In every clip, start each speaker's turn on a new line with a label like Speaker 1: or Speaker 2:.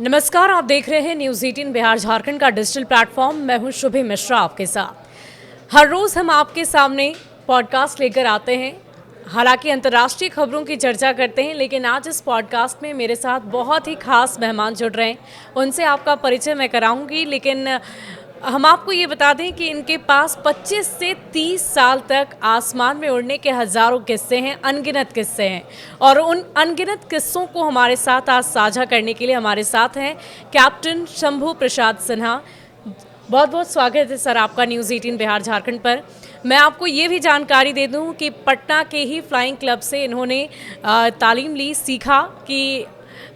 Speaker 1: नमस्कार, आप देख रहे हैं न्यूज़ 18 बिहार झारखंड का डिजिटल प्लेटफॉर्म। मैं हूं शुभी मिश्रा आपके साथ। हर रोज़ हम आपके सामने पॉडकास्ट लेकर आते हैं। हालांकि अंतर्राष्ट्रीय खबरों की चर्चा करते हैं, लेकिन आज इस पॉडकास्ट में मेरे साथ बहुत ही खास मेहमान जुड़ रहे हैं। उनसे आपका परिचय मैं कराऊंगी, लेकिन हम आपको ये बता दें कि इनके पास 25 से 30 साल तक आसमान में उड़ने के हज़ारों किस्से हैं, अनगिनत किस्से हैं। और उन अनगिनत किस्सों को हमारे साथ आज साझा करने के लिए हमारे साथ हैं कैप्टन शंभू प्रसाद सिन्हा। बहुत बहुत स्वागत है सर आपका न्यूज़ 18 बिहार झारखंड पर। मैं आपको ये भी जानकारी दे दूं कि पटना के ही फ्लाइंग क्लब से इन्होंने तालीम ली, सीखा कि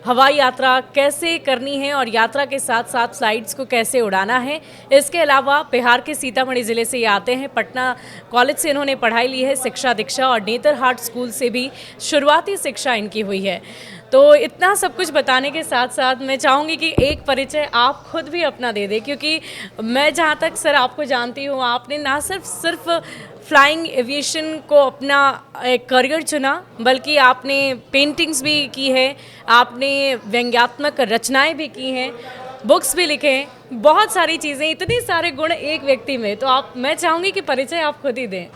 Speaker 1: हवाई यात्रा कैसे करनी है और यात्रा के साथ साथ फ्लाइट्स को कैसे उड़ाना है। इसके अलावा बिहार के सीतामढ़ी ज़िले से ये आते हैं। पटना कॉलेज से इन्होंने पढ़ाई ली है, शिक्षा दीक्षा, और नेतरहाट स्कूल से भी शुरुआती शिक्षा इनकी हुई है। तो इतना सब कुछ बताने के साथ साथ मैं चाहूँगी कि एक परिचय आप खुद भी अपना दे दें, क्योंकि मैं जहाँ तक सर आपको जानती हूँ, आपने ना सिर्फ फ्लाइंग एविएशन को अपना एक करियर चुना, बल्कि आपने पेंटिंग्स भी की है, आपने व्यंग्यात्मक रचनाएं भी की हैं, बुक्स भी लिखे हैं, बहुत सारी चीज़ें, इतने सारे गुण एक व्यक्ति में। तो मैं चाहूँगी कि परिचय आप खुद ही दें।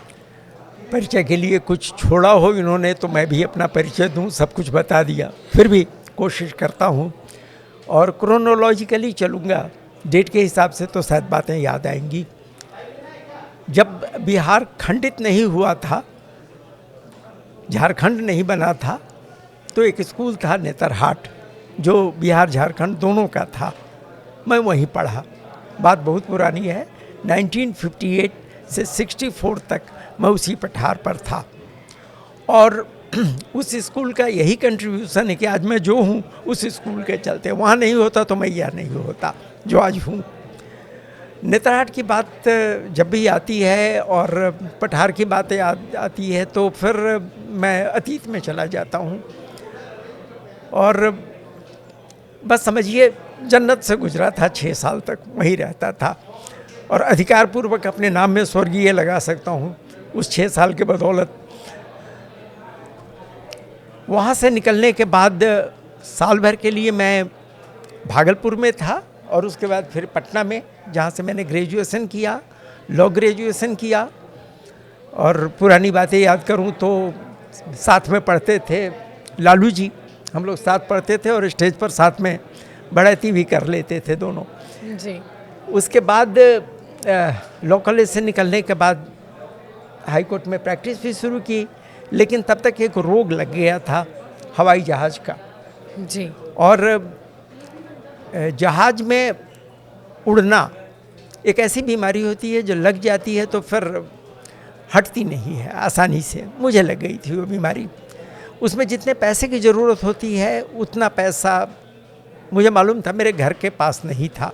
Speaker 2: परिचय के लिए कुछ छोड़ा हो इन्होंने तो मैं भी अपना परिचय दूं, सब कुछ बता दिया। फिर भी कोशिश करता हूं और क्रोनोलॉजिकली चलूँगा, डेट के हिसाब से तो शायद बातें याद आएंगी। जब बिहार खंडित नहीं हुआ था, झारखंड नहीं बना था, तो एक स्कूल था नेतरहाट, जो बिहार झारखंड दोनों का था। मैं वहीं पढ़ा। बात बहुत पुरानी है, 1958 से 64 तक मैं उसी पठार पर था। और उस स्कूल का यही कंट्रीब्यूशन है कि आज मैं जो हूँ उस स्कूल के चलते। वहाँ नहीं होता तो मैं यह नहीं होता जो आज हूँ। नेतरहाट की बात जब भी आती है और पठार की बातें आती है तो फिर मैं अतीत में चला जाता हूँ और बस समझिए जन्नत से गुजरा था। 6 साल तक वहीं रहता था और अधिकारपूर्वक अपने नाम में स्वर्गीय लगा सकता हूँ उस 6 साल के बदौलत। वहाँ से निकलने के बाद साल भर के लिए मैं भागलपुर में था और उसके बाद फिर पटना में, जहाँ से मैंने ग्रेजुएशन किया, लॉ ग्रेजुएशन किया। और पुरानी बातें याद करूँ तो साथ में पढ़ते थे लालू जी, हम लोग साथ पढ़ते थे और स्टेज पर साथ में बढ़ती भी कर लेते थे दोनों
Speaker 1: जी।
Speaker 2: उसके बाद लॉ कॉलेज से निकलने के बाद हाई कोर्ट में प्रैक्टिस भी शुरू की, लेकिन तब तक एक रोग लग गया था हवाई जहाज़ का।
Speaker 1: जी।
Speaker 2: और जहाज़ में उड़ना एक ऐसी बीमारी होती है जो लग जाती है तो फिर हटती नहीं है आसानी से। मुझे लग गई थी वो बीमारी। उसमें जितने पैसे की ज़रूरत होती है उतना पैसा मुझे मालूम था मेरे घर के पास नहीं था,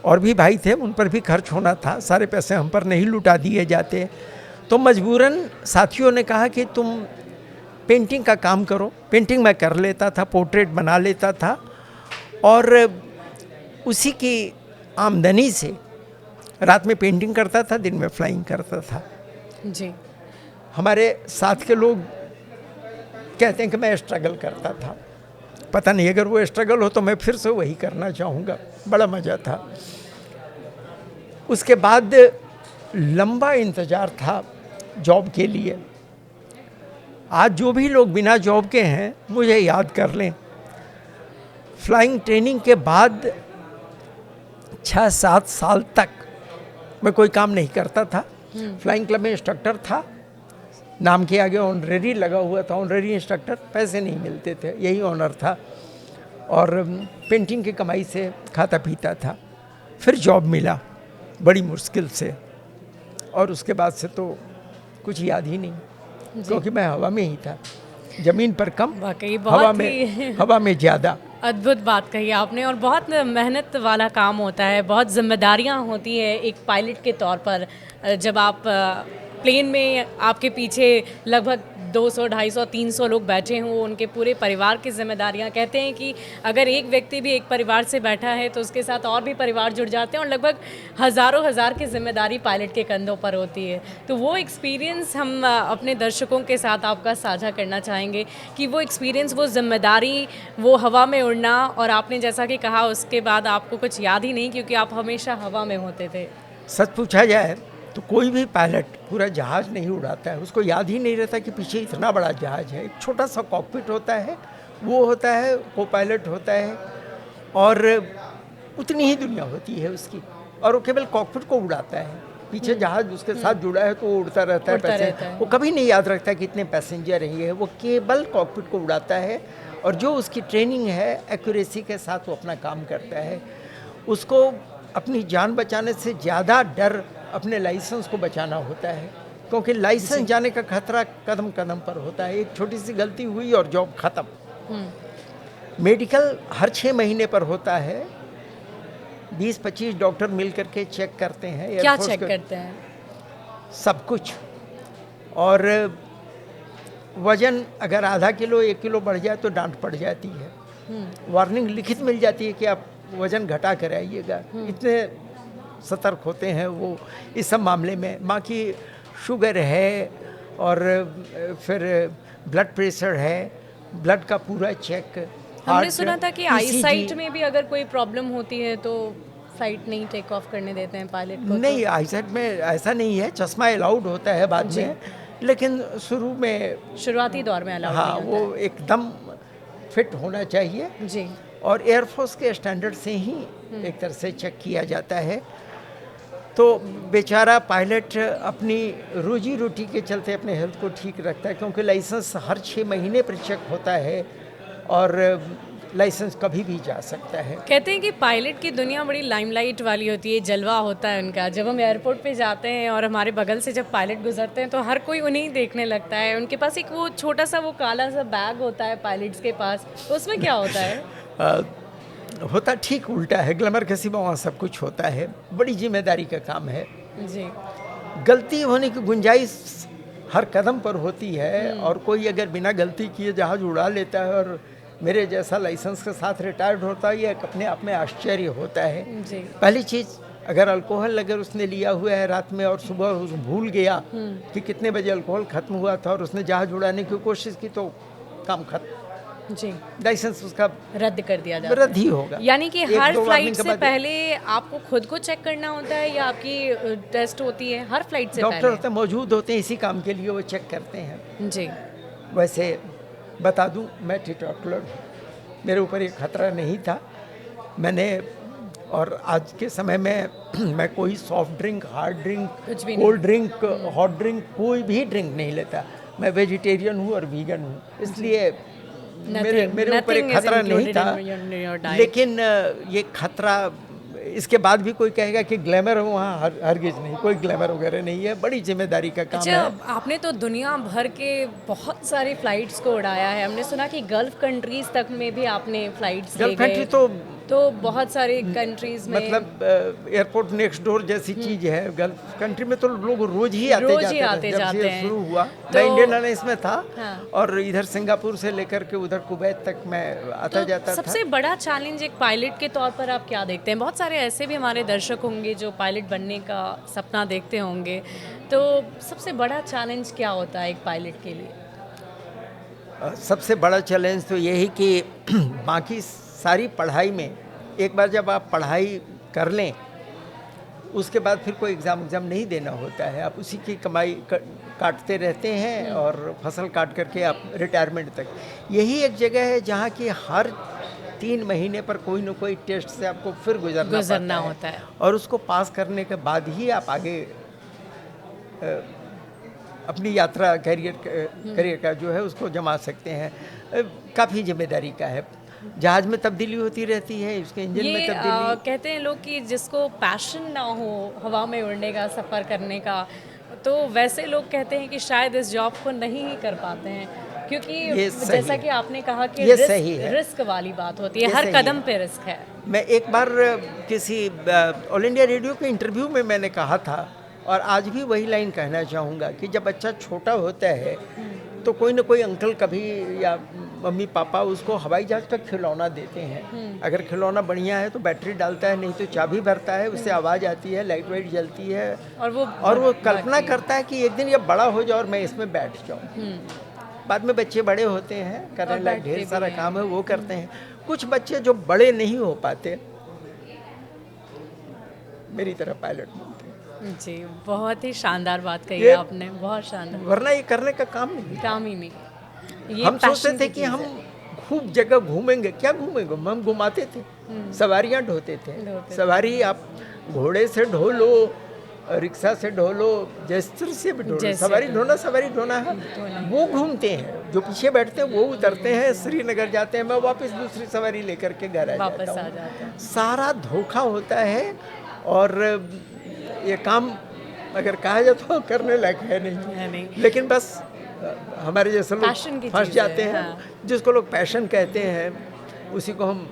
Speaker 2: और भी भाई थे, उन पर भी खर्च होना था। सारे पैसे हम पर नहीं लुटा दिए जाते। तो मजबूरन साथियों ने कहा कि तुम पेंटिंग का काम करो। पेंटिंग मैं कर लेता था, पोर्ट्रेट बना लेता था और उसी की आमदनी से रात में पेंटिंग करता था, दिन में फ्लाइंग करता था।
Speaker 1: जी।
Speaker 2: हमारे साथ के लोग कहते हैं कि मैं स्ट्रगल करता था। पता नहीं, अगर वो स्ट्रगल हो तो मैं फिर से वही करना चाहूँगा। बड़ा मज़ा था। उसके बाद लंबा इंतज़ार था जॉब के लिए। आज जो भी लोग बिना जॉब के हैं मुझे याद कर लें। फ्लाइंग ट्रेनिंग के बाद 6-7 साल तक मैं कोई काम नहीं करता था। फ्लाइंग क्लब में इंस्ट्रक्टर था, नाम के आगे ऑनरेरी लगा हुआ था, ऑनरेरी इंस्ट्रक्टर। पैसे नहीं मिलते थे, यही ऑनर था, और पेंटिंग की कमाई से खाता पीता था। फिर जॉब मिला बड़ी मुश्किल से, और उसके बाद से तो कुछ याद ही नहीं, क्योंकि मैं हवा में ही था, ज़मीन पर कम,
Speaker 1: वाकई
Speaker 2: हवा में ज़्यादा।
Speaker 1: अद्भुत बात कही आपने, और बहुत मेहनत वाला काम होता है, बहुत जिम्मेदारियां होती है एक पायलट के तौर पर। जब आप प्लेन में आपके पीछे लगभग 200, 250, 300 लोग बैठे हों, उनके पूरे परिवार की जिम्मेदारियां। कहते हैं कि अगर एक व्यक्ति भी एक परिवार से बैठा है तो उसके साथ और भी परिवार जुड़ जाते हैं और लगभग हज़ारों हज़ार की जिम्मेदारी पायलट के कंधों पर होती है। तो वो एक्सपीरियंस हम अपने दर्शकों के साथ आपका साझा करना चाहेंगे कि वो एक्सपीरियंस, वो जिम्मेदारी, वो हवा में उड़ना, और आपने जैसा कि कहा उसके बाद आपको कुछ याद ही नहीं क्योंकि आप हमेशा हवा में होते थे।
Speaker 2: सच पूछा जाए तो कोई भी पायलट पूरा जहाज़ नहीं उड़ाता है, उसको याद ही नहीं रहता कि पीछे इतना बड़ा जहाज़ है। एक छोटा सा कॉकपिट होता है, वो होता है, को पायलट होता है, और उतनी ही दुनिया होती है उसकी, और वो केवल कॉकपिट को उड़ाता है। पीछे जहाज़ उसके साथ जुड़ा है तो वो उड़ता रहता है। वो कभी नहीं याद रखता कि कितने पैसेंजर हैं। वो केवल कॉकपिट को उड़ाता है, और जो उसकी ट्रेनिंग है एक्यूरेसी के साथ वो अपना काम करता है। उसको अपनी जान बचाने से ज़्यादा डर अपने लाइसेंस को बचाना होता है, क्योंकि लाइसेंस जाने का खतरा कदम कदम पर होता है। एक छोटी सी गलती हुई और जॉब ख़त्म। मेडिकल हर 6 महीने पर होता है। 20-25 डॉक्टर मिल करके चेक करते हैं।
Speaker 1: क्या चेक करते हैं?
Speaker 2: सब कुछ। और वज़न अगर आधा किलो 1 किलो बढ़ जाए तो डांट पड़ जाती है। वार्निंग लिखित मिल जाती है कि आप वज़न घटा कर आइएगा। इतने सतर्क होते हैं वो इस सब मामले में। माँ की शुगर है, और फिर ब्लड प्रेशर है, ब्लड का पूरा चेक।
Speaker 1: हमने सुना था कि आई साइट में भी अगर कोई प्रॉब्लम होती है तो फ्लाइट नहीं टेक ऑफ करने देते हैं पायलट को।
Speaker 2: नहीं, आई साइट में ऐसा नहीं है। चश्मा अलाउड होता है बाद में, लेकिन शुरू में, शुरुआती
Speaker 1: दौर में अलाउड
Speaker 2: हाँ, वो एकदम फिट होना चाहिए
Speaker 1: जी।
Speaker 2: और एयरफोर्स के स्टैंडर्ड से ही एक तरह से चेक किया जाता है। तो बेचारा पायलट अपनी रोजी रोटी के चलते अपने हेल्थ को ठीक रखता है, क्योंकि लाइसेंस हर 6 महीने पर चेक होता है, और लाइसेंस कभी भी जा सकता है।
Speaker 1: कहते हैं कि पायलट की दुनिया बड़ी लाइमलाइट वाली होती है, जलवा होता है उनका। जब हम एयरपोर्ट पे जाते हैं और हमारे बगल से जब पायलट गुजरते हैं तो हर कोई उन्हें देखने लगता है। उनके पास एक वो छोटा सा वो काला सा बैग होता है पायलट्स के पास, तो उसमें क्या होता है?
Speaker 2: होता ठीक उल्टा है। ग्लैमर के सिवा वहाँ सब कुछ होता है। बड़ी जिम्मेदारी का काम है
Speaker 1: जी।
Speaker 2: गलती होने की गुंजाइश हर कदम पर होती है, और कोई अगर बिना गलती किए जहाज़ उड़ा लेता है और मेरे जैसा लाइसेंस के साथ रिटायर्ड होता है, ये अपने आप में आश्चर्य होता है
Speaker 1: जी।
Speaker 2: पहली चीज़, अगर अल्कोहल अगर उसने लिया हुआ है रात में और सुबह उस भूल गया कि कितने बजे अल्कोहल ख़त्म हुआ था और उसने जहाज़ उड़ाने की कोशिश की, तो काम खत्म
Speaker 1: जी,
Speaker 2: लाइसेंस उसका
Speaker 1: रद्द कर दिया जाता है।
Speaker 2: रद्द ही होगा।
Speaker 1: यानी कि हर फ्लाइट से पहले आपको खुद को चेक करना होता है या आपकी टेस्ट होती है? हर फ्लाइट से
Speaker 2: डॉक्टर होते मौजूद होते हैं इसी काम के लिए, वो चेक करते हैं
Speaker 1: जी।
Speaker 2: वैसे बता दूं, मैं टीटॉटलर, मेरे ऊपर ये खतरा नहीं था। मैंने, और आज के समय में मैं कोई soft drink, hard drink, cold drink, hot drink, कोई भी ड्रिंक नहीं लेता। मैं वेजिटेरियन हूँ और वीगन हूँ, इसलिए मेरे ऊपर एक खतरा नहीं था। लेकिन ये खतरा, इसके बाद भी कोई कहेगा कि ग्लैमर हो, वहाँ हरगिज नहीं, कोई ग्लैमर वगैरह नहीं है। बड़ी जिम्मेदारी का काम है।
Speaker 1: आपने तो दुनिया भर के बहुत सारी फ्लाइट्स को उड़ाया है। हमने सुना कि गल्फ कंट्रीज तक में भी आपने फ्लाइट्स ले गए।
Speaker 2: गल्फ कंट्री तो
Speaker 1: बहुत सारे कंट्रीज में, मतलब
Speaker 2: एयरपोर्ट नेक्स्ट डोर जैसी चीज है। गल्फ कंट्री में तो लोग रोज ही आते जाते हैं। शुरू हुआ मैं इंडियन एयरलाइंस में था, हाँ। और इधर सिंगापुर से लेकर के उधर कुवैत तक मैं आता जाता था।
Speaker 1: सबसे बड़ा चैलेंज एक पायलट के तौर पर आप क्या देखते हैं? बहुत सारे ऐसे भी हमारे दर्शक होंगे जो पायलट बनने का सपना देखते होंगे, तो सबसे बड़ा चैलेंज क्या होता है एक पायलट के लिए?
Speaker 2: सबसे बड़ा चैलेंज तो यही कि बाकी सारी पढ़ाई में, एक बार जब आप पढ़ाई कर लें उसके बाद फिर कोई एग्ज़ाम नहीं देना होता है। आप उसी की कमाई काटते रहते हैं और फसल काट करके आप रिटायरमेंट तक। यही एक जगह है जहाँ की हर 3 महीने पर कोई न कोई टेस्ट से आपको फिर गुजरना होता है, और उसको पास करने के बाद ही आप आगे अपनी यात्रा करियर का जो है उसको जमा सकते हैं। काफ़ी जिम्मेदारी का है। जहाज में तब्दीली होती रहती है, उसके इंजन में तब्दीली।
Speaker 1: कहते हैं लोग कि जिसको पैशन ना हो हवा में उड़ने का, सफ़र करने का, तो वैसे लोग कहते हैं कि शायद इस जॉब को नहीं ही कर पाते हैं, क्योंकि जैसा कि आपने कहा कि रिस्क वाली बात होती है, हर कदम पे रिस्क है।
Speaker 2: मैं एक बार किसी ऑल इंडिया रेडियो के इंटरव्यू में मैंने कहा था, और आज भी वही लाइन कहना चाहूँगा कि जब बच्चा छोटा होता है तो कोई ना कोई अंकल कभी या मम्मी पापा उसको हवाई जहाज का खिलौना देते हैं। अगर खिलौना बढ़िया है तो बैटरी डालता है, नहीं तो चाबी भरता है, उससे आवाज़ आती है, लाइट वाइट जलती है, और वो कल्पना करता है कि एक दिन ये बड़ा हो जाए और मैं इसमें बैठ जाऊँ। बाद में बच्चे बड़े होते हैं, करने लायक ढेर सारा काम है वो करते हैं। कुछ बच्चे जो बड़े नहीं हो पाते मेरी तरह पायलट बनते हैं।
Speaker 1: जी, बहुत ही शानदार बात कही है आपने, बहुत शानदार।
Speaker 2: वरना ये करने का काम नहीं,
Speaker 1: काम ही नहीं। ये
Speaker 2: हम सोचते
Speaker 1: passion
Speaker 2: थे
Speaker 1: की
Speaker 2: कि
Speaker 1: चीज़
Speaker 2: हम
Speaker 1: है।
Speaker 2: खूब जगह घूमेंगे, क्या घूमेंगे, हम घुमाते थे, सवारियां ढोते थे। सवारी आप घोड़े से ढो लो, रिक्शा से ढो लो, जैसे से भी ढो लो, सवारी ढोना है। वो घूमते हैं, जो पीछे बैठते हैं वो उतरते हैं, श्रीनगर जाते हैं, मैं वापस दूसरी सवारी लेकर के घर आ जाता हूँ। सारा धोखा होता है और ये काम अगर कहा जाए तो करने लायक है नहीं। लेकिन बस हमारे जैसे लोग फंस जाते हैं। जिसको लोग पैशन कहते हैं उसी को हम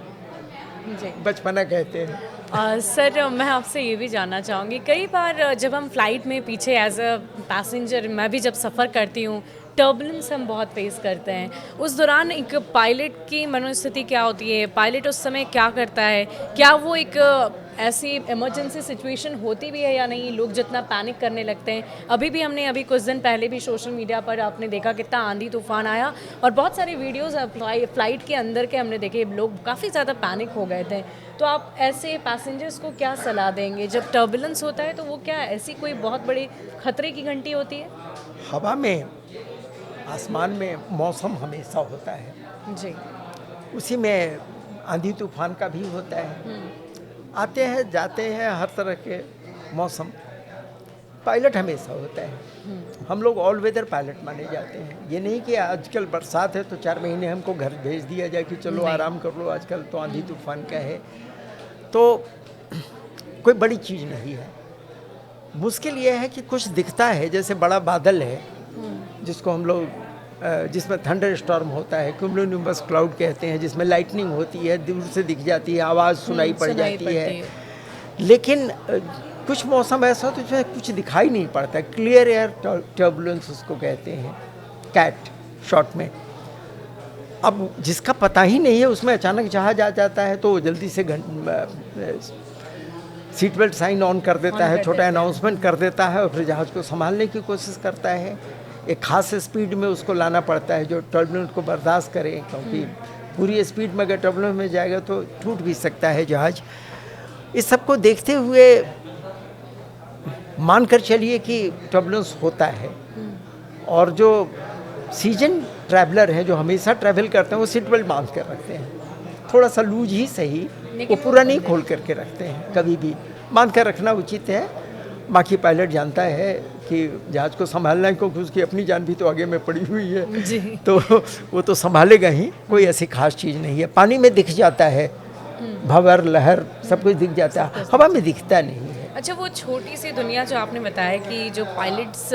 Speaker 2: बचपना कहते हैं।
Speaker 1: सर, मैं आपसे ये भी जानना चाहूँगी, कई बार जब हम फ्लाइट में पीछे एज अ पैसेंजर, मैं भी जब सफ़र करती हूँ, टर्बुलेंस हम बहुत फेस करते हैं। उस दौरान एक पायलट की मनोस्थिति क्या होती है, पायलट उस समय क्या करता है, क्या वो एक ऐसी इमरजेंसी सिचुएशन होती भी है या नहीं? लोग जितना पैनिक करने लगते हैं, अभी कुछ दिन पहले भी सोशल मीडिया पर आपने देखा कितना आंधी तूफान आया और बहुत सारे वीडियोस फ्लाइट के अंदर के हमने देखे, लोग काफ़ी ज़्यादा पैनिक हो गए थे। तो आप ऐसे पैसेंजर्स को क्या सलाह देंगे जब टर्बुलेंस होता है? तो वो क्या ऐसी कोई बहुत बड़ी खतरे की घंटी होती है?
Speaker 2: हवा में, आसमान में मौसम हमेशा होता है
Speaker 1: जी,
Speaker 2: उसी में आंधी तूफान का भी होता है। आते हैं जाते हैं हर तरह के मौसम, पायलट हमेशा होता है। हम लोग ऑल वेदर पायलट माने जाते हैं। ये नहीं कि आजकल बरसात है तो 4 महीने हमको घर भेज दिया जाए कि चलो आराम कर लो, आजकल तो आंधी तूफान का है, तो कोई बड़ी चीज़ नहीं है। मुश्किल ये है कि कुछ दिखता है, जैसे बड़ा बादल है जिसको हम लोग जिसमें थंडर स्टॉर्म होता है, क्यूमुलोनिम्बस क्लाउड कहते हैं, जिसमें लाइटनिंग होती है, दूर से दिख जाती है, आवाज़ सुनाई पड़ जाती है। लेकिन कुछ मौसम ऐसा होता है जिसमें कुछ दिखाई नहीं पड़ता, क्लियर एयर टर्बुलेंस उसको कहते हैं, कैट शॉर्ट में। अब जिसका पता ही नहीं है उसमें अचानक जहाज आ जाता है तो जल्दी से सीट बेल्ट साइन ऑन कर देता है, छोटा अनाउंसमेंट कर देता है और फिर जहाज को संभालने की कोशिश करता है। एक खास स्पीड में उसको लाना पड़ता है जो टर्बुलेंस को बर्दाश्त करे, क्योंकि पूरी स्पीड में अगर टर्बुलेंस में जाएगा तो टूट भी सकता है जहाज। इस सब को देखते हुए मानकर चलिए कि टर्बुलेंस होता है। और जो सीजन ट्रैवलर हैं, जो हमेशा ट्रैवल करते हैं, वो सीट बेल्ट बांध कर रखते हैं, थोड़ा सा लूज ही सही, वो पूरा नहीं खोल करके रखते हैं, कभी भी बांध कर रखना उचित है। बाकी पायलट जानता है कि जहाज को संभालना है, क्योंकि उसकी अपनी जान भी तो आगे में पड़ी हुई है जी। तो वो तो संभालेगा ही, कोई ऐसी खास चीज़ नहीं है। पानी में दिख जाता है, भंवर लहर सब कुछ दिख जाता है, हवा में दिखता नहीं है।
Speaker 1: अच्छा, वो छोटी सी दुनिया जो आपने बताया कि जो पायलट्स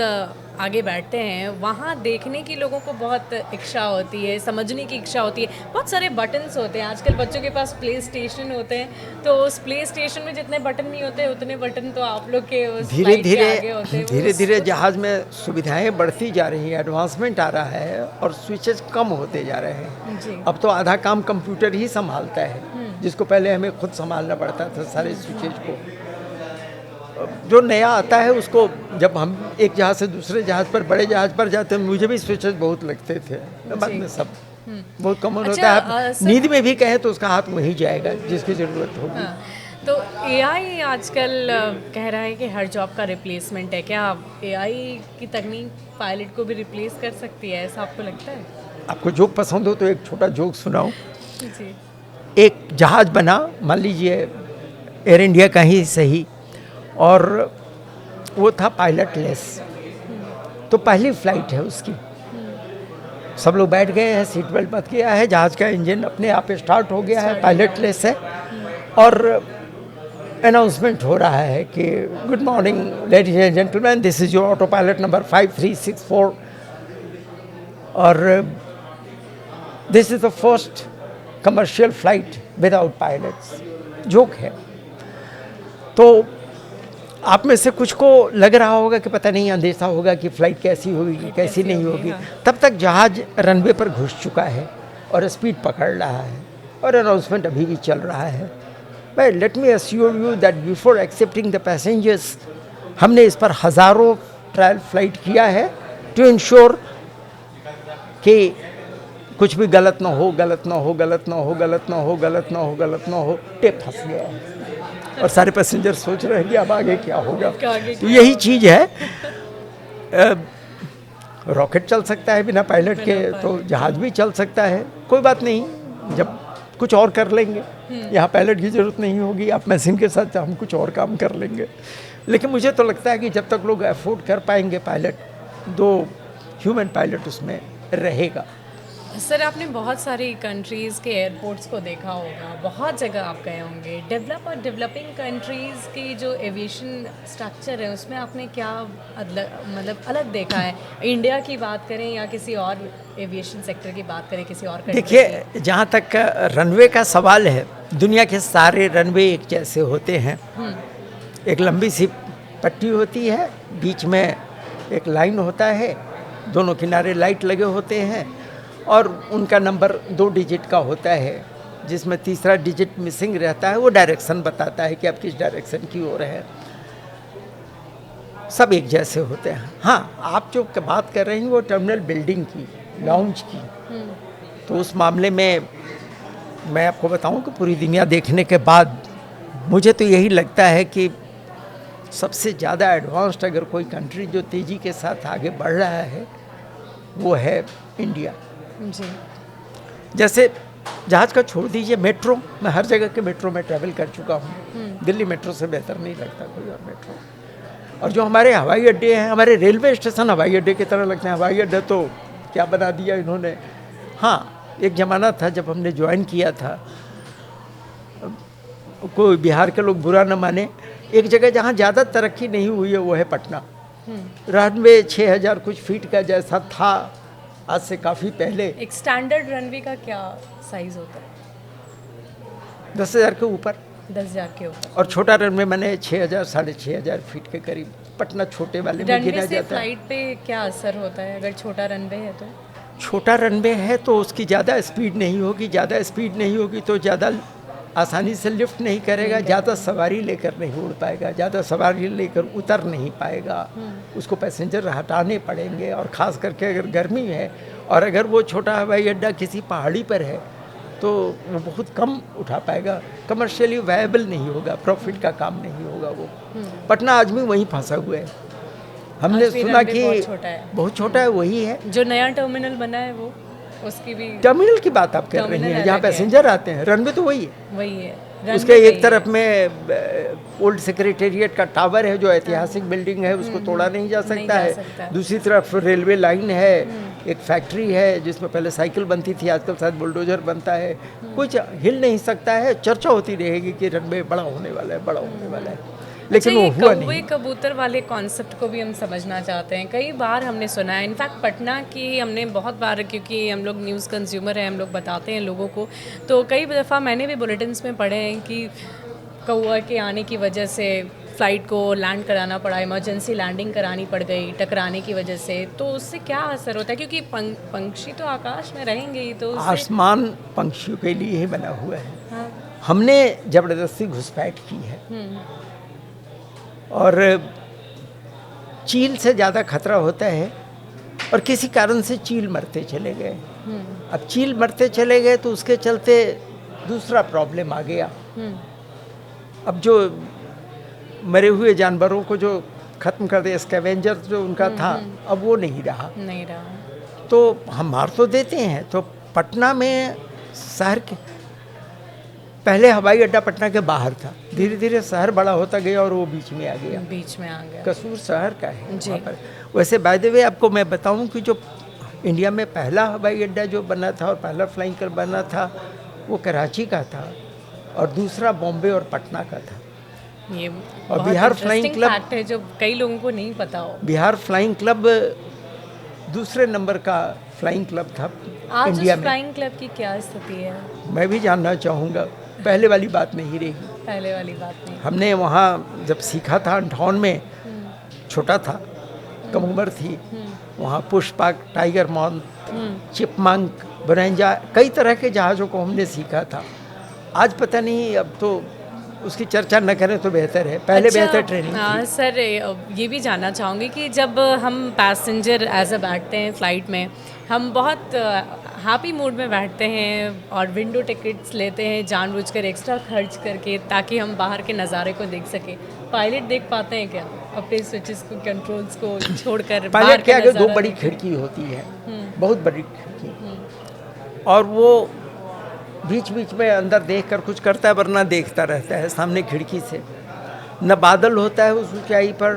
Speaker 1: आगे बैठते हैं, वहाँ देखने की लोगों को बहुत इच्छा होती है, समझने की इच्छा होती है। बहुत सारे बटन्स होते हैं, आजकल बच्चों के पास प्ले स्टेशन होते हैं, तो उस प्ले स्टेशन में जितने बटन नहीं होते उतने बटन तो आप लोग के उस
Speaker 2: धीरे धीरे जहाज में सुविधाएं बढ़ती जा रही हैं, एडवांसमेंट आ रहा है और स्विचेस कम होते जा रहे हैं। अब तो आधा काम कंप्यूटर ही संभालता है, जिसको पहले हमें खुद संभालना पड़ता था सारे स्विचेज को। जो नया आता है उसको, जब हम एक जहाज़ से दूसरे जहाज़ पर, बड़े जहाज़ पर जाते हैं, मुझे भी स्विचेस बहुत लगते थे, बाद में सब बहुत कॉमन होता है। नींद में भी कहें तो उसका हाथ वहीं जाएगा जिसकी ज़रूरत होगी।
Speaker 1: तो एआई आजकल कह रहा है कि हर जॉब का रिप्लेसमेंट है, क्या एआई की तकनीक पायलट को भी रिप्लेस कर सकती है, ऐसा आपको लगता है?
Speaker 2: आपको जोक पसंद हो तो एक छोटा जोक सुनाऊं।
Speaker 1: जी।
Speaker 2: एक जहाज़ बना, मान लीजिए एयर इंडिया का ही सही, और वो था पायलट लेस, तो पहली फ्लाइट है उसकी, सब लोग बैठ गए हैं, सीट बेल्ट बंद किया है, जहाज़ का इंजन अपने आप स्टार्ट हो गया है, पायलट लेस है, और अनाउंसमेंट हो रहा है कि good morning ladies and gentleman, this is your auto pilot number 5364 और this is the first commercial flight without pilots. Joke है। तो आप में से कुछ को लग रहा होगा कि पता नहीं अंदेशा होगा कि फ़्लाइट कैसी होगी कैसी नहीं होगी,
Speaker 1: हाँ।
Speaker 2: तब तक जहाज़ रनवे पर घुस चुका है और स्पीड पकड़ रहा है और अनाउंसमेंट अभी भी चल रहा है। But let me assure you that before accepting the passengers, हमने इस पर हज़ारों ट्रायल फ्लाइट किया है टू इंश्योर कि कुछ भी गलत ना हो, गलत ना हो, गलत ना हो, गलत ना हो, गलत ना हो, गलत ना हो। टेप फंस गया है और सारे पैसेंजर सोच रहे हैं कि अब आगे क्या होगा। तो यही चीज़ है। रॉकेट चल सकता है बिना पायलट के, तो जहाज़ भी चल सकता है, कोई बात नहीं, जब कुछ और कर लेंगे। यहाँ पायलट की ज़रूरत नहीं होगी, आप मशीन के साथ हम कुछ और काम कर लेंगे। लेकिन मुझे तो लगता है कि जब तक लोग अफोर्ड कर पाएंगे पायलट, 2 ह्यूमन पायलट उसमें रहेगा।
Speaker 1: सर, आपने बहुत सारी कंट्रीज़ के एयरपोर्ट्स को देखा होगा, बहुत जगह आप गए होंगे। डेवलप और डेवलपिंग कंट्रीज़ की जो एविएशन स्ट्रक्चर है उसमें आपने क्या मतलब अलग देखा है? इंडिया की बात करें या किसी और एविएशन सेक्टर की बात करें किसी और कंट्री की?
Speaker 2: देखिए, जहाँ तक रनवे का सवाल है, दुनिया के सारे रनवे एक जैसे होते हैं। एक लंबी सी पट्टी होती है, बीच में एक लाइन होता है, दोनों किनारे लाइट लगे होते हैं और उनका नंबर 2 डिजिट का होता है, जिसमें तीसरा डिजिट मिसिंग रहता है। वो डायरेक्शन बताता है कि आप किस डायरेक्शन की ओर है। सब एक जैसे होते हैं। हाँ, आप जो बात कर रहे हैं वो टर्मिनल बिल्डिंग की, लाउंज की, तो उस मामले में मैं आपको बताऊं कि पूरी दुनिया देखने के बाद मुझे तो यही लगता है कि सबसे ज़्यादा एडवांस्ड अगर कोई कंट्री जो तेज़ी के साथ आगे बढ़ रहा है वो है इंडिया।
Speaker 1: जी।
Speaker 2: जैसे जहाज़ का छोड़ दीजिए, मेट्रो, मैं हर जगह के मेट्रो में ट्रैवल कर चुका हूँ। दिल्ली मेट्रो से बेहतर नहीं लगता कोई और मेट्रो। और जो हमारे हवाई अड्डे हैं, हमारे रेलवे स्टेशन हवाई अड्डे की तरह लगते हैं। हवाई अड्डा तो क्या बना दिया इन्होंने। हाँ, एक ज़माना था जब हमने ज्वाइन किया था, कोई बिहार के लोग बुरा न माने, एक जगह जहाँ ज़्यादा तरक्की नहीं हुई है वो है पटना। रनवे 6000 कुछ फीट का जैसा था आज से काफ़ी पहले।
Speaker 1: एक स्टैंडर्ड रनवे का क्या साइज़ होता है?
Speaker 2: 10,000 के ऊपर।
Speaker 1: 10,000 के ऊपर।
Speaker 2: और छोटा रनवे मैंने 6000 6,500 फीट के करीब। पटना छोटे वाले में गिना
Speaker 1: रनवे से
Speaker 2: जाता है।
Speaker 1: फ्लाइट पे क्या असर होता है अगर छोटा रनवे है तो?
Speaker 2: छोटा रनवे है तो उसकी ज़्यादा स्पीड नहीं होगी, ज़्यादा स्पीड नहीं होगी तो ज़्यादा आसानी से लिफ्ट नहीं करेगा, ज़्यादा सवारी लेकर नहीं उड़ पाएगा, ज़्यादा सवारी लेकर उतर नहीं पाएगा, उसको पैसेंजर हटाने पड़ेंगे। और ख़ास करके अगर गर्मी है और अगर वो छोटा हवाई अड्डा किसी पहाड़ी पर है तो वो बहुत कम उठा पाएगा, कमर्शियली वायबल नहीं होगा, प्रॉफिट का काम नहीं होगा वो। पटना आज भी वहीं फंसा हुआ है। हमने
Speaker 1: आज भी
Speaker 2: सुना
Speaker 1: रनवे
Speaker 2: कि
Speaker 1: बहुत छोटा है।
Speaker 2: वही है।
Speaker 1: जो नया टर्मिनल बना है वो, उसकी भी
Speaker 2: टर्मिनल की बात आप कर रही
Speaker 1: टर्मिनल
Speaker 2: हैं, जहाँ
Speaker 1: अलग है।
Speaker 2: पैसेंजर आते हैं। रनवे तो वही है।
Speaker 1: वही है।
Speaker 2: उसके
Speaker 1: रनवे
Speaker 2: एक
Speaker 1: वही
Speaker 2: तरफ
Speaker 1: है।
Speaker 2: में ओल्ड सेक्रेटेरिएट का टावर है जो ऐतिहासिक बिल्डिंग है, उसको तोड़ा नहीं जा
Speaker 1: नहीं
Speaker 2: सकता
Speaker 1: जा
Speaker 2: है।
Speaker 1: सकता।
Speaker 2: दूसरी तरफ रेलवे लाइन है, एक फैक्ट्री है जिसमें पहले साइकिल बनती थी, आजकल शायद बुलडोजर बनता है। कुछ हिल नहीं सकता है। चर्चा होती रहेगी कि रनवे बड़ा होने वाला है, बड़ा होने वाला है, लेकिन वो हुआ
Speaker 1: कौवे
Speaker 2: नहीं।
Speaker 1: कबूतर वाले कॉन्सेप्ट को भी हम समझना चाहते हैं। कई बार हमने सुना है, इनफैक्ट पटना की हमने बहुत बार, क्योंकि हम लोग न्यूज़ कंज्यूमर हैं, हम लोग बताते हैं लोगों को, तो कई दफ़ा मैंने भी बुलेटिन्स में पढ़े हैं कि कौवा के आने की वजह से फ़्लाइट को लैंड कराना पड़ा, इमरजेंसी लैंडिंग करानी पड़ गई टकराने की वजह से। तो उससे क्या असर होता है? क्योंकि पंछी तो आकाश में रहेंगे ही, तो उससे
Speaker 2: आसमान पंछियों के लिए ही बना हुआ है।
Speaker 1: हाँ।
Speaker 2: हमने ज़बरदस्ती घुसपैठ की है और चील से ज़्यादा खतरा होता है और किसी कारण से चील मरते चले गए। अब चील मरते चले गए तो उसके चलते दूसरा प्रॉब्लम आ गया। अब जो मरे हुए जानवरों को जो ख़त्म कर दिया, स्कैवेंजर जो उनका था, अब वो नहीं रहा। तो हम मार तो देते हैं। तो पटना में शहर के पहले हवाई अड्डा पटना के बाहर था, धीरे धीरे शहर बड़ा होता गया और वो बीच में आ गया। कसूर शहर का है वहाँ पर। वैसे बाय द वे आपको मैं बताऊं कि जो इंडिया में पहला हवाई अड्डा जो बना था और पहला फ्लाइंग क्लब बना था वो कराची का था और दूसरा बॉम्बे और पटना का था।
Speaker 1: ये
Speaker 2: और बिहार फ्लाइंग क्लब
Speaker 1: फैक्ट है जो कई लोगों को नहीं पता हो।
Speaker 2: बिहार फ्लाइंग क्लब दूसरे नंबर का फ्लाइंग क्लब था
Speaker 1: आज
Speaker 2: इंडिया
Speaker 1: उस
Speaker 2: में।
Speaker 1: फ्लाइंग क्लब की क्या स्थिति है?
Speaker 2: मैं भी जानना चाहूँगा। पहले वाली बात नहीं रही।
Speaker 1: पहले वाली बात नहीं।
Speaker 2: हमने वहाँ जब सीखा था 58 में, छोटा था, कम उम्र थी, वहाँ पुष्पक, टाइगर मॉन, चिपमंक, बोनेंजा, कई तरह के जहाज़ों को हमने सीखा था। आज पता नहीं, अब तो उसकी चर्चा न करें तो बेहतर है, पहले बेहतर ट्रेनिंग थी।
Speaker 1: सर ये भी जानना चाहूँगी कि जब हम पैसेंजर एज अ बैठते हैं फ़्लाइट में, हम बहुत हैप्पी मूड में बैठते हैं और विंडो टिकट्स लेते हैं जानबूझकर एक्स्ट्रा खर्च करके, ताकि हम बाहर के नज़ारे को देख सकें। पायलट देख पाते हैं क्या अपने स्विचेस को, कंट्रोल्स को छोड़कर?
Speaker 2: पायलट के आगे 2 बड़ी खिड़की होती है, बहुत बड़ी खिड़की, और वो बीच बीच में अंदर देख कर कुछ करता है, वरना देखता रहता है सामने खिड़की से। न बादल होता है उस ऊंचाई पर,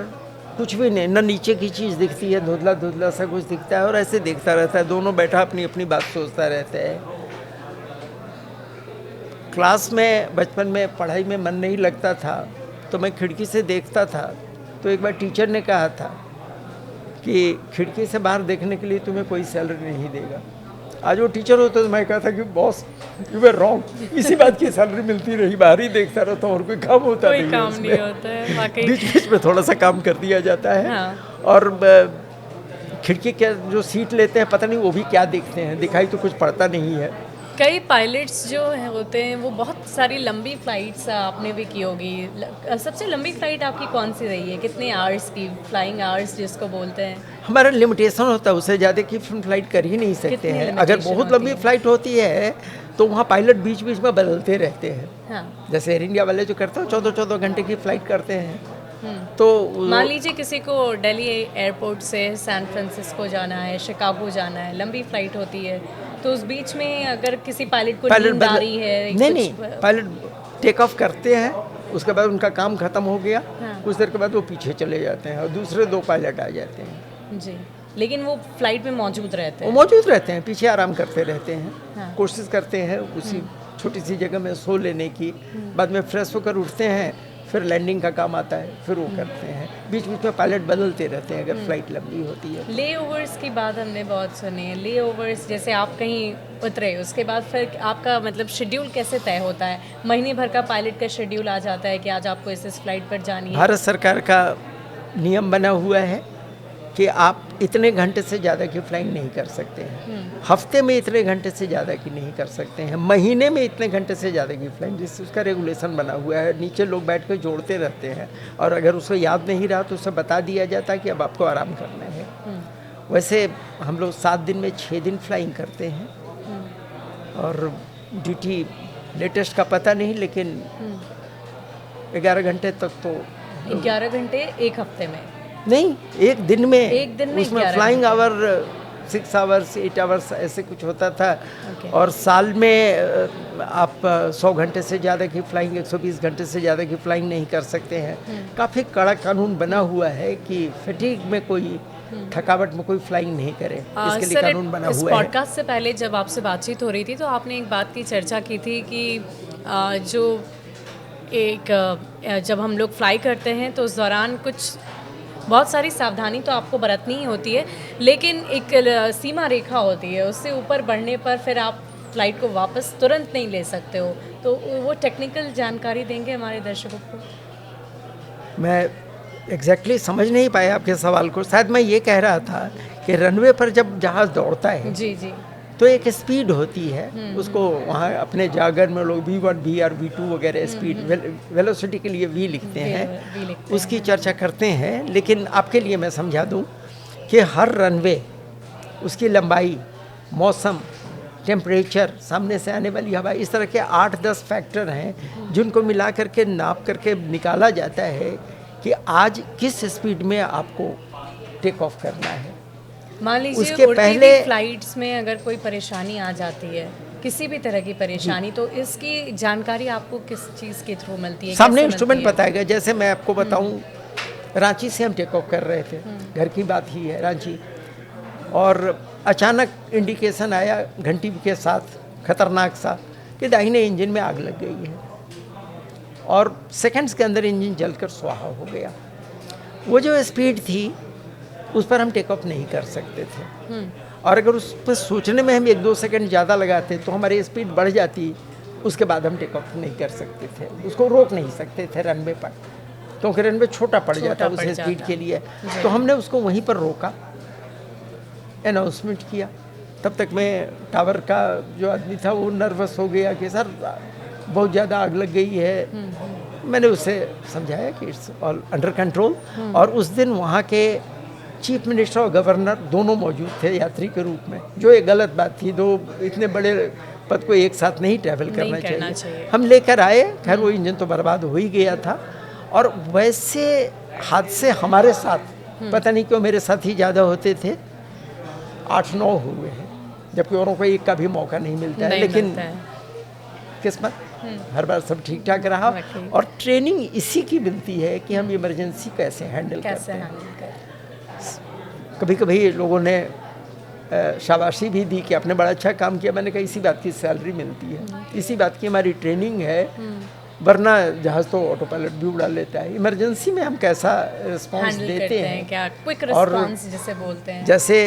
Speaker 2: कुछ भी नहीं, न नीचे की चीज़ दिखती है, धुंधला धुंधला सा कुछ दिखता है, और ऐसे देखता रहता है। दोनों बैठा अपनी अपनी बात सोचता रहता है। क्लास में बचपन में पढ़ाई में मन नहीं लगता था, तो मैं खिड़की से देखता था। तो एक बार टीचर ने कहा था कि खिड़की से बाहर देखने के लिए तुम्हें कोई सैलरी नहीं देगा। आज वो टीचर होता तो मैं कहता कि बॉस यू वर रॉन्ग, इसी बात की सैलरी मिलती रही, बाहर ही देखता रहता और कोई काम होता
Speaker 1: कोई
Speaker 2: नहीं,
Speaker 1: काम नहीं होता है वाकई।
Speaker 2: बीच बीच में थोड़ा सा काम कर दिया जाता है।
Speaker 1: हाँ।
Speaker 2: और खिड़की के जो सीट लेते हैं, पता नहीं वो भी क्या देखते हैं, दिखाई तो कुछ पड़ता नहीं है।
Speaker 1: कई पायलट्स जो होते हैं वो बहुत सारी लंबी फ़्लाइट्स आपने भी की होगी। सबसे लंबी फ़्लाइट आपकी कौन सी रही है? कितने आवर्स की, फ्लाइंग आवर्स जिसको बोलते हैं?
Speaker 2: हमारा लिमिटेशन होता है, उससे ज़्यादा की फ्लाइट कर ही नहीं सकते हैं। अगर बहुत लंबी फ्लाइट होती है तो वहाँ पायलट बीच बीच में बदलते रहते हैं।
Speaker 1: हाँ।
Speaker 2: जैसे एयर इंडिया वाले जो करते हैं 14-14 घंटे की फ़्लाइट करते हैं। तो
Speaker 1: मान लीजिए किसी को दिल्ली एयरपोर्ट से सैन फ्रांसिस्को जाना है, शिकागो जाना है, लंबी फ़्लाइट होती है, तो उस बीच में अगर किसी पायलट को नींद आ रही है,
Speaker 2: नहीं, पायलट टेक ऑफ करते हैं, उसके बाद उनका काम ख़त्म हो गया।
Speaker 1: हाँ।
Speaker 2: कुछ देर के बाद वो पीछे चले जाते हैं और दूसरे 2 पायलट आ जाते हैं।
Speaker 1: जी, लेकिन वो फ्लाइट में मौजूद रहते
Speaker 2: वो
Speaker 1: हैं?
Speaker 2: मौजूद रहते हैं, पीछे आराम करते रहते हैं।
Speaker 1: हाँ।
Speaker 2: कोशिश करते हैं उसी छोटी सी जगह में सो लेने की। बाद में फ्रेश होकर उठते हैं, फिर लैंडिंग का काम आता है, फिर वो करते हैं। बीच बीच में पायलट बदलते रहते हैं अगर फ्लाइट लंबी होती है।
Speaker 1: ले ओवर्स की बात हमने बहुत सुनी है। ले ओवर्स जैसे आप कहीं उतरे, उसके बाद फिर आपका मतलब शेड्यूल कैसे तय होता है? महीने भर का पायलट का शेड्यूल आ जाता है कि आज आपको इस फ्लाइट पर जानी है?
Speaker 2: भारत सरकार का नियम बना हुआ है कि आप इतने घंटे से ज़्यादा की फ्लाइंग नहीं कर सकते हैं। हफ्ते में इतने घंटे से ज़्यादा की नहीं कर सकते हैं। महीने में इतने घंटे से ज़्यादा की फ्लाइंग, जिससे उसका रेगुलेशन बना हुआ है। नीचे लोग बैठ कर जोड़ते रहते हैं, और अगर उसको याद नहीं रहा तो उसे बता दिया जाता है कि अब आपको आराम करना है। वैसे हम लोग 7 दिन में 6 दिन फ्लाइंग करते हैं, और ड्यूटी लेटेस्ट का पता नहीं, लेकिन 11 घंटे तक तो
Speaker 1: 11 घंटे एक हफ्ते में?
Speaker 2: नहीं, एक दिन में।
Speaker 1: एक दिन में
Speaker 2: उसमें
Speaker 1: 11
Speaker 2: फ्लाइंग आवर 6 आवर्स 8 आवर्स ऐसे कुछ होता था।
Speaker 1: Okay.
Speaker 2: और साल में आप 100 घंटे से ज़्यादा की फ्लाइंग, 120 घंटे से ज़्यादा की फ्लाइंग नहीं कर सकते हैं। काफ़ी कड़ा कानून बना हुआ है कि फटीग में कोई, थकावट में कोई फ्लाइंग नहीं करे, इसके लिए कानून बना
Speaker 1: इस
Speaker 2: हुआ है।
Speaker 1: पॉडकास्ट से पहले जब आपसे बातचीत हो रही थी तो आपने एक बात की चर्चा की थी कि जब हम लोग फ्लाई करते हैं तो उस दौरान कुछ बहुत सारी सावधानी तो आपको बरतनी ही होती है, लेकिन एक सीमा रेखा होती है, उससे ऊपर बढ़ने पर फिर आप फ्लाइट को वापस तुरंत नहीं ले सकते हो। तो वो टेक्निकल जानकारी देंगे हमारे दर्शकों को?
Speaker 2: मैं एग्जैक्टली समझ नहीं पाया आपके सवाल को। शायद मैं ये कह रहा था कि रनवे पर जब जहाज़ दौड़ता है
Speaker 1: जी जी,
Speaker 2: तो एक स्पीड होती है, उसको वहाँ अपने जागर में लोग V1, VR, V2 वगैरह स्पीड, वेलोसिटी के लिए V लिखते हैं, उसकी चर्चा करते हैं। लेकिन आपके लिए मैं समझा दूँ कि हर रनवे, उसकी लंबाई, मौसम, टेम्परेचर, सामने से आने वाली हवा, इस तरह के 8-10 फैक्टर हैं जिनको मिला करके नाप करके निकाला जाता है कि आज किस स्पीड में आपको टेक ऑफ करना है।
Speaker 1: मान लीजिए
Speaker 2: उसके
Speaker 1: उड़ती
Speaker 2: पहले
Speaker 1: हुई फ्लाइट्स में अगर कोई परेशानी आ जाती है, किसी भी तरह की परेशानी, तो इसकी जानकारी आपको किस चीज़ के थ्रू मिलती है?
Speaker 2: सामने
Speaker 1: कैसे
Speaker 2: इंस्ट्रूमेंट
Speaker 1: मिलती है?
Speaker 2: बताया गया। जैसे मैं आपको बताऊं, रांची से हम टेक ऑफ कर रहे थे, घर की बात ही है रांची, और अचानक इंडिकेशन आया घंटी के साथ खतरनाक सा कि दाहिने इंजन में आग लग गई है, और सेकंड्स के अंदर इंजन जलकर स्वाहा हो गया। वो जो स्पीड थी उस पर हम टेक ऑफ नहीं कर सकते थे, और अगर उस पर सोचने में हम 1-2 सेकंड ज़्यादा लगाते तो हमारी स्पीड बढ़ जाती उसके बाद हम टेक ऑफ नहीं कर सकते थे, उसको रोक नहीं सकते थे रनवे पर, क्योंकि रनवे छोटा पड़ जाता उस स्पीड के लिए। तो हमने उसको वहीं पर रोका, अनाउंसमेंट किया। तब तक मैं टावर का जो आदमी था वो नर्वस हो गया कि सर बहुत ज़्यादा आग लग गई है। मैंने उसे समझाया कि इट्स ऑल अंडर कंट्रोल। और उस दिन वहाँ के चीफ मिनिस्टर और गवर्नर दोनों मौजूद थे यात्री के रूप में, जो एक गलत बात थी। दो इतने बड़े पद को एक साथ नहीं ट्रैवल करना चाहिए। हम लेकर आए, खैर वो इंजन तो बर्बाद हो ही गया था। और वैसे हादसे हमारे साथ पता नहीं क्यों मेरे साथ ही ज़्यादा होते थे, 8-9 हुए हैं, जबकि औरों को एक का भी मौका नहीं मिलता है। लेकिन किस्मत, हर बार सब ठीक ठाक रहा। और ट्रेनिंग इसी की मिलती है कि हम इमरजेंसी कैसे हैंडल करते हैं। कभी कभी लोगों ने शाबाशी भी दी कि आपने बड़ा अच्छा काम किया। मैंने कहा इसी बात की सैलरी मिलती है, इसी बात की हमारी ट्रेनिंग है, वरना जहाज़ तो ऑटो पायलट भी उड़ा लेता है। इमरजेंसी में हम कैसा रिस्पॉन्स देते हैं,
Speaker 1: क्या क्विक रिस्पॉन्स जिसे बोलते हैं।
Speaker 2: जैसे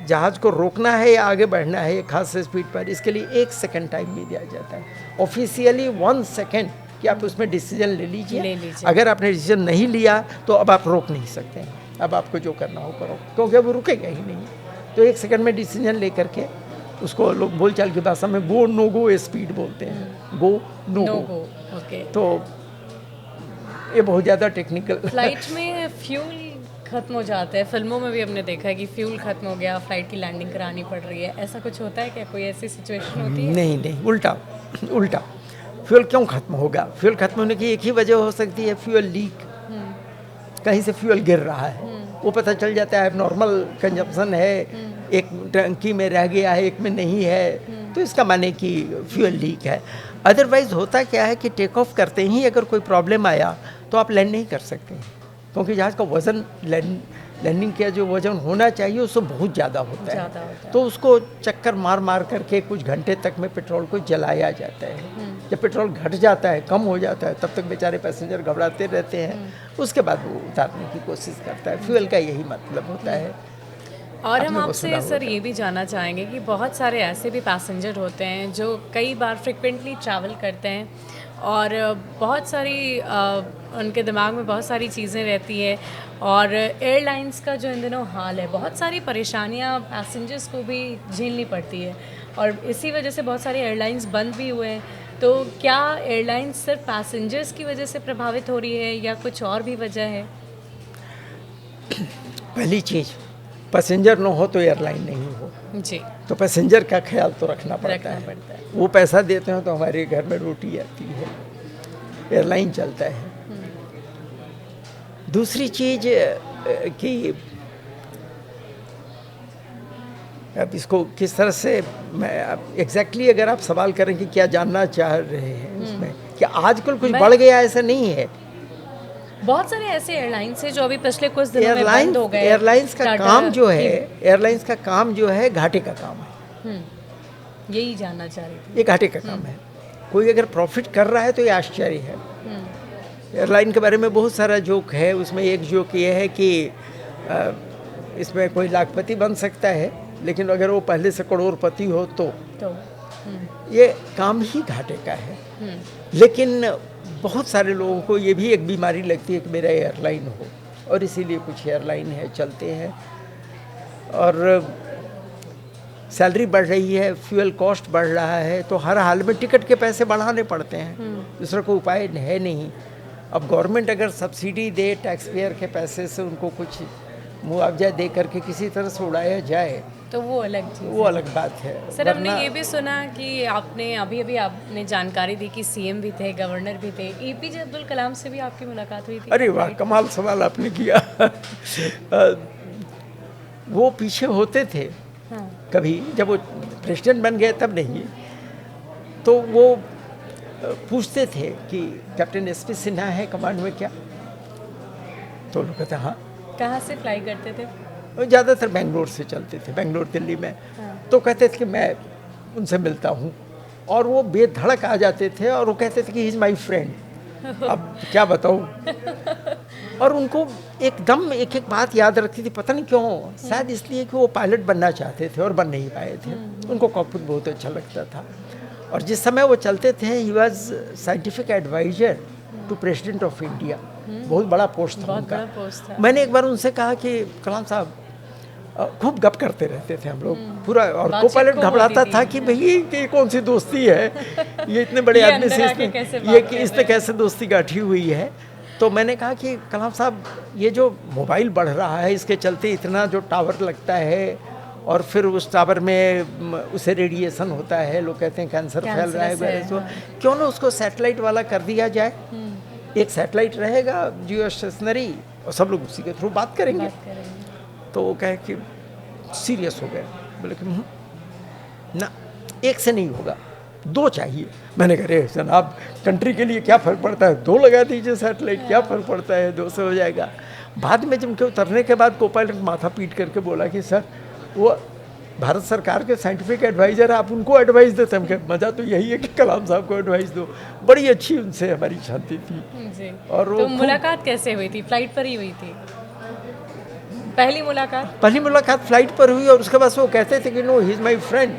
Speaker 2: जहाज़ को रोकना है या आगे बढ़ना है एक खास स्पीड पर, इसके लिए 1 सेकंड टाइम भी दिया जाता है। ऑफिशियली 1 सेकंड कि आप उसमें डिसीजन ले लीजिए। अगर आपने डिसीजन नहीं लिया तो अब आप रोक नहीं सकते हैं, अब आपको जो करना हो करो, क्योंकि अब रुकेगा ही नहीं। तो 1 सेकंड में डिसीजन ले करके उसको लोग बोलचाल की भाषा में गो नो गो स्पीड बोलते हैं, गो नो गो। तो ये बहुत ज़्यादा टेक्निकल।
Speaker 1: फ्लाइट में फ्यूल खत्म हो जाता है, फिल्मों में भी हमने देखा है कि फ्यूल खत्म हो गया, फ्लाइट की लैंडिंग करानी पड़ रही है, ऐसा कुछ होता है क्या? कोई ऐसी सिचुएशन होती है?
Speaker 2: नहीं, उल्टा। फ्यूल क्यों खत्म होगा? फ्यूल खत्म होने की एक ही वजह हो सकती है, फ्यूल लीक। कहीं से फ्यूल गिर रहा है, वो पता चल जाता है नॉर्मल कंजप्शन है, एक टंकी में रह गया है, एक में नहीं है, तो इसका माने कि फ्यूल लीक है। अदरवाइज होता क्या है कि टेक ऑफ करते ही अगर कोई प्रॉब्लम आया तो आप लैंड नहीं कर सकते, क्योंकि जहाज़ का वज़न लैंडिंग का जो वज़न होना चाहिए उससे बहुत ज़्यादा होता है। तो उसको चक्कर मार मार करके कुछ घंटे तक में पेट्रोल को जलाया जाता है। जब पेट्रोल घट जाता है, कम हो जाता है, तब तक बेचारे पैसेंजर घबराते रहते हैं। उसके बाद वो उतारने की कोशिश करता है। फ्यूल का यही मतलब होता है।
Speaker 1: और हम आपसे सर ये भी जानना चाहेंगे कि बहुत सारे ऐसे भी पैसेंजर होते हैं जो कई बार फ्रिक्वेंटली ट्रैवल करते हैं और बहुत सारी उनके दिमाग में बहुत सारी चीज़ें रहती है, और एयरलाइंस का जो इन दिनों हाल है, बहुत सारी परेशानियां पैसेंजर्स को भी झेलनी पड़ती है, और इसी वजह से बहुत सारे एयरलाइंस बंद भी हुए हैं। तो क्या एयरलाइंस सिर्फ पैसेंजर्स की वजह से प्रभावित हो रही है या कुछ और भी वजह है?
Speaker 2: पहली चीज़, पैसेंजर न हो तो एयरलाइन नहीं हो
Speaker 1: जी,
Speaker 2: तो पैसेंजर का ख्याल तो रखना पड़ता है। वो पैसा देते हैं तो हमारे घर में रोटी आती है, एयरलाइन चलता है। दूसरी चीज़ कि अब इसको किस तरह से मैं एग्जैक्टली अगर आप सवाल करें कि क्या जानना चाह रहे हैं उसमें, कि आजकल कुछ बढ़ गया, ऐसा नहीं है।
Speaker 1: बहुत सारे ऐसे एयरलाइंस हैं जो अभी पिछले कुछ दिनों में बंद हो गए।
Speaker 2: एयरलाइंस का काम जो है घाटे का काम है।
Speaker 1: यही जानना चाह रही थी।
Speaker 2: ये घाटे का काम है। कोई अगर प्रॉफिट कर रहा है तो ये आश्चर्य है। एयरलाइन के बारे में बहुत सारा जोक है। उसमें एक जोक ये है कि इसमें कोई लाखपति बन सकता है, लेकिन अगर वो पहले से करोड़पति हो तो ये काम ही घाटे का है। लेकिन बहुत सारे लोगों को ये भी एक बीमारी लगती है कि मेरा एयरलाइन हो, और इसीलिए कुछ एयरलाइन है चलते हैं, और सैलरी बढ़ रही है, फ्यूल कॉस्ट बढ़ रहा है, तो हर हाल में टिकट के पैसे बढ़ाने पड़ते हैं। दूसरा कोई उपाय है नहीं। अब गवर्नमेंट अगर सब्सिडी दे, टैक्स पेयर के पैसे से उनको कुछ मुआवजा दे करके किसी तरह से उड़ाया जाए
Speaker 1: तो वो अलग चीज़,
Speaker 2: वो अलग बात है।
Speaker 1: सर हमने ये भी सुना कि आपने अभी आपने जानकारी दी कि सीएम भी थे, गवर्नर भी थे, एपीजे अब्दुल कलाम से भी आपकी मुलाकात हुई थी।
Speaker 2: अरे वाह, कमाल सवाल आपने किया। वो पीछे होते थे। कभी जब वो प्रेसिडेंट बन गए तब नहीं, तो वो पूछते थे कि कैप्टन एसपी सिन्हा है कमांड में क्या, तो लोग कहते हाँ।
Speaker 1: कहाँ से फ्लाई करते थे?
Speaker 2: ज़्यादातर बेंगलोर से चलते थे, बेंगलोर दिल्ली में। तो कहते थे कि मैं उनसे मिलता हूँ, और वो बेधड़क आ जाते थे और वो कहते थे कि ही इज़ माई फ्रेंड। अब क्या बताऊँ। और उनको एकदम एक एक बात याद रखती थी, पता नहीं क्यों, शायद इसलिए कि वो पायलट बनना चाहते थे और बन नहीं पाए थे। उनको कॉकपिट बहुत अच्छा लगता था। और जिस समय वो चलते थे he was scientific adviser to president of India. बहुत बड़ा पोस्ट था
Speaker 1: बहुत
Speaker 2: उनका।
Speaker 1: बड़ा पोस्ट था।
Speaker 2: मैंने एक बार उनसे कहा कि कलाम साहब खूब गप करते रहते थे हम लोग पूरा, और को पायलट घबराता था कि भाई ये कौन सी दोस्ती है, ये इतने बड़े आदमी से इसने कैसे दोस्ती गाठी हुई है। तो मैंने कहा कि कलाम साहब ये जो मोबाइल बढ़ रहा है इसके चलते इतना जो टावर लगता है और फिर उस टावर में उसे रेडिएशन होता है, लोग कहते हैं कैंसर फैल रहा है, तो क्यों ना उसको सैटेलाइट वाला कर दिया जाए। एक सैटेलाइट रहेगा जियो स्टेशनरी और सब लोग उसी के थ्रू बात करेंगे। तो वो कहे कि सीरियस हो गए, बोले कि ना एक से नहीं होगा, 2 चाहिए। मैंने कहा रे जनाब कंट्री के लिए क्या फ़र्क पड़ता है, 2 लगा दीजिए सैटेलाइट, क्या फ़र्क पड़ता है, 2 से हो जाएगा। बाद में जब के उतरने के बाद को पायलट माथा पीट करके बोला कि सर वो भारत सरकार के साइंटिफिक एडवाइज़र, आप उनको एडवाइस देते। हम कहे मज़ा तो यही है कि कलाम साहब को एडवाइस दो। बड़ी अच्छी उनसे हमारी शांति थी
Speaker 1: जी।
Speaker 2: और
Speaker 1: तो मुलाकात कैसे हुई थी? फ्लाइट पर ही हुई थी पहली मुलाकात फ्लाइट पर हुई, और उसके बाद वो कहते थे कि no he is my friend,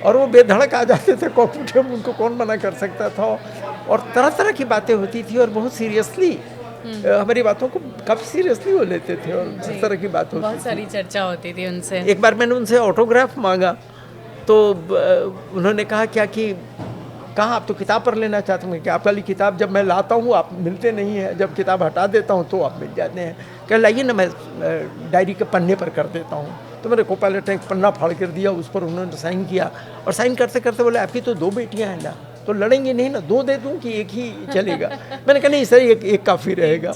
Speaker 1: और वो बेधड़क आ जाते थे कॉकपिट में, उनको कौन मना कर सकता था। और तरह तरह की बातें होती थी और बहुत सीरियसली हमारी बातों को काफ़ी सीरियसली वो लेते थे और इस तरह की बात होती, बहुत सारी चर्चा होती थी उनसे।
Speaker 2: एक बार मैंने उनसे ऑटोग्राफ मांगा तो उन्होंने कहा क्या कि कहाँ आप तो किताब पर लेना चाहते हैं कि आप वाली किताब जब मैं लाता हूँ आप मिलते नहीं हैं, जब किताब हटा देता हूँ तो आप मिल जाते हैं। कह लाइए ना मैं डायरी के पन्ने पर कर देता हूँ। तो मेरे को पायलट ने एक पन्ना फाड़ कर दिया, उस पर उन्होंने साइन किया और साइन करते करते बोले आपकी तो 2 बेटियां हैं ना, तो लड़ेंगे नहीं ना, 2 दे दूँ कि एक ही चलेगा। मैंने कहा नहीं सर एक काफ़ी रहेगा।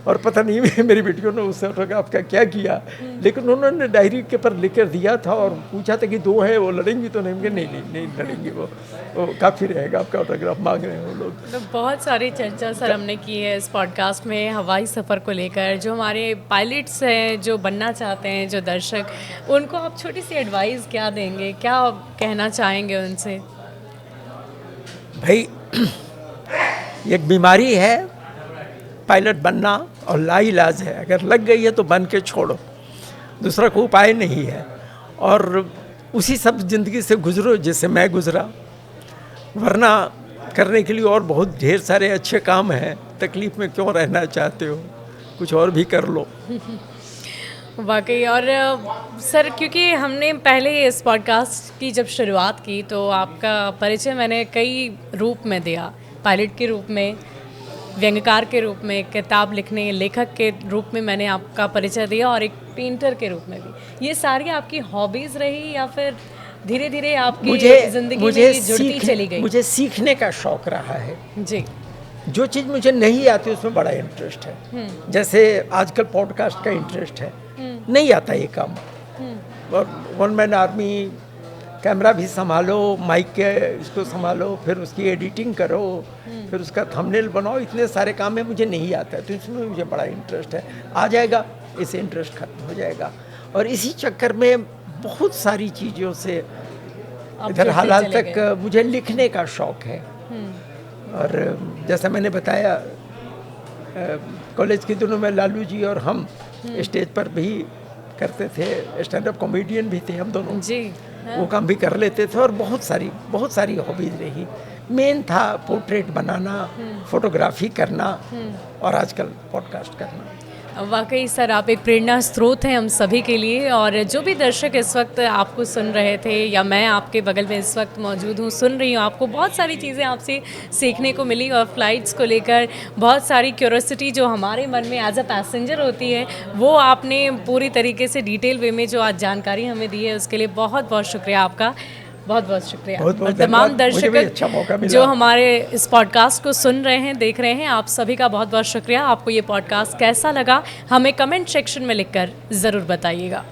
Speaker 2: और पता नहीं मेरी बेटियों ने उस ऑटोग्राफ का क्या किया, लेकिन उन्होंने डायरी के पर लिख कर दिया था और पूछा था कि 2 है वो लड़ेंगी तो नहीं, नहीं लड़ेंगी, वो काफ़ी रहेगा, आपका ऑटोग्राफ मांग रहे हैं वो लोग।
Speaker 1: तो बहुत सारी चर्चा सर हमने की है इस पॉडकास्ट में हवाई सफ़र को लेकर। जो हमारे पायलट्स हैं जो बनना चाहते हैं, जो दर्शक, उनको आप छोटी सी एडवाइस क्या देंगे, क्या कहना चाहेंगे उनसे?
Speaker 2: भाई एक बीमारी है पायलट बनना और लाइलाज है, अगर लग गई है तो बन के छोड़ो, दूसरा कोई उपाय नहीं है। और उसी सब ज़िंदगी से गुजरो जिससे मैं गुजरा, वरना करने के लिए और बहुत ढेर सारे अच्छे काम हैं। तकलीफ़ में क्यों रहना चाहते हो, कुछ और भी कर लो।
Speaker 1: वाकई। और सर क्योंकि हमने पहले इस पॉडकास्ट की जब शुरुआत की तो आपका परिचय मैंने कई रूप में दिया, पायलट के रूप में, व्यंग्यकार के रूप में, किताब लिखने लेखक के रूप में मैंने आपका परिचय दिया और एक पेंटर के रूप में भी। ये सारी आपकी हॉबीज़ रही या फिर धीरे धीरे आपकी ज़िंदगी में जुड़ती चली गई?
Speaker 2: मुझे सीखने का शौक़ रहा है
Speaker 1: जी।
Speaker 2: जो चीज़ मुझे नहीं आती उसमें बड़ा इंटरेस्ट है। जैसे आजकल पॉडकास्ट का इंटरेस्ट है, नहीं आता ये काम। और 1 मैन आर्मी, कैमरा भी संभालो, माइक के इसको संभालो, फिर उसकी एडिटिंग करो, फिर उसका थंबनेल बनाओ, इतने सारे काम है मुझे नहीं आता है। तो इसमें मुझे बड़ा इंटरेस्ट है, आ जाएगा इससे इंटरेस्ट खत्म हो जाएगा। और इसी चक्कर में बहुत सारी चीज़ों से इधर हालात तक मुझे लिखने का शौक़ है। और जैसा मैंने बताया कॉलेज के दिनों में लालू जी और हम स्टेज पर भी करते थे, स्टैंड अप कॉमेडियन भी थे हम दोनों जी। वो काम भी कर लेते थे और बहुत सारी हॉबीज रही। मेन था पोर्ट्रेट बनाना, फोटोग्राफी करना और आजकल पॉडकास्ट करना।
Speaker 1: वाकई सर आप एक प्रेरणा स्रोत हैं हम सभी के लिए। और जो भी दर्शक इस वक्त आपको सुन रहे थे या मैं आपके बगल में इस वक्त मौजूद हूँ, सुन रही हूँ, आपको बहुत सारी चीज़ें आपसे सीखने को मिली और फ्लाइट्स को लेकर बहुत सारी क्यूरोसिटी जो हमारे मन में एज अ पैसेंजर होती है वो आपने पूरी तरीके से डिटेल वे में जो आज जानकारी हमें दी है उसके लिए बहुत बहुत शुक्रिया आपका। बहुत बहुत शुक्रिया।
Speaker 2: बहुत
Speaker 1: तमाम दर्शक
Speaker 2: अच्छा
Speaker 1: जो हमारे इस पॉडकास्ट को सुन रहे हैं, देख रहे हैं, आप सभी का बहुत बहुत शुक्रिया। आपको ये पॉडकास्ट कैसा लगा हमें कमेंट सेक्शन में लिखकर ज़रूर बताइएगा।